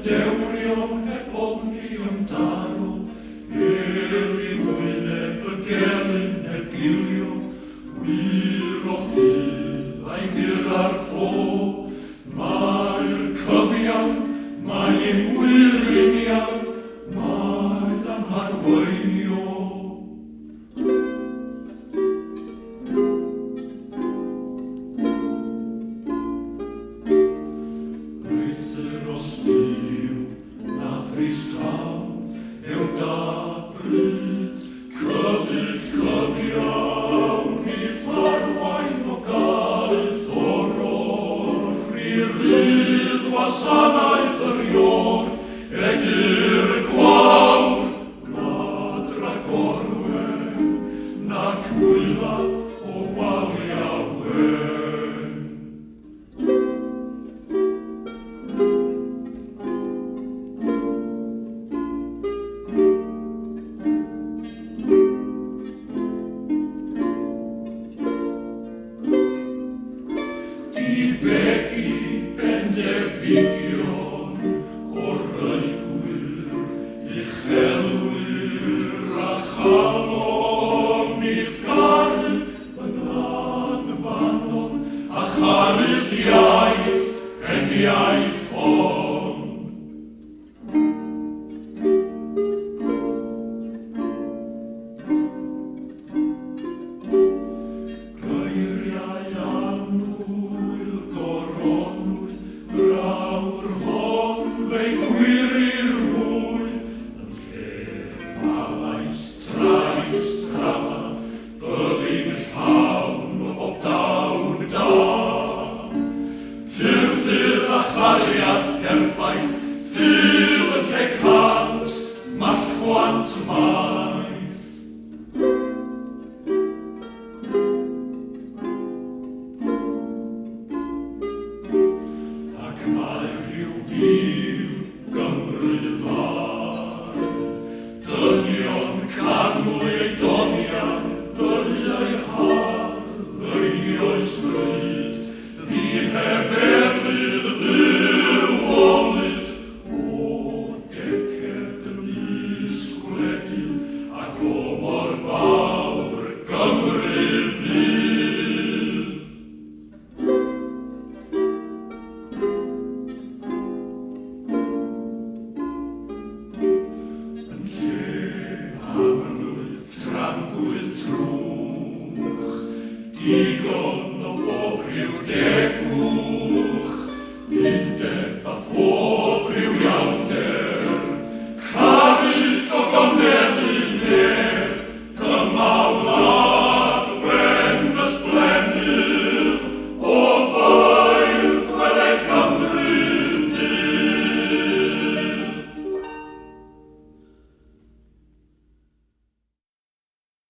dewrion heb ofni amdano, i wyneb y gelyn heb gilio, wir o ffydd a'i gyra'r ffo. Mae'r cyfiawn, mae'n wiriniawn, mae'n amharweinio. Reithyr o stiw na thristawn, yw da bryd, cyfyd cyfiawn i tharwain o gaeth o'r or i rydd wasanaeth yr iord, edyr gwawr, na dragorwen, na cwyla o waliawen. Difegu bendefigion o'r rhaegwyr, uchelwyr a chalon iddgaru fy nglanfanon, a charydd iaith yn iaith hon. Geiriau annwyl goronwyl, braw'r hon fe'i gwiri'r hwyl, yn lle malais trais drama, byddin llawn o bob dawn da. Pyrthydd a chariad perffaith, ffydd yn lle cant, mallchwant maith. Ac mae rhyw fil Gymru far, dynion canwy ei doniau, ddyliau har, ddeinio'i stryd, ddyn heferlydd ddyw olyd, o deced yn isgwledydd, ac o mor fawr Gymru fydd. Yn lle aflwydd tramgwydd trwch, digon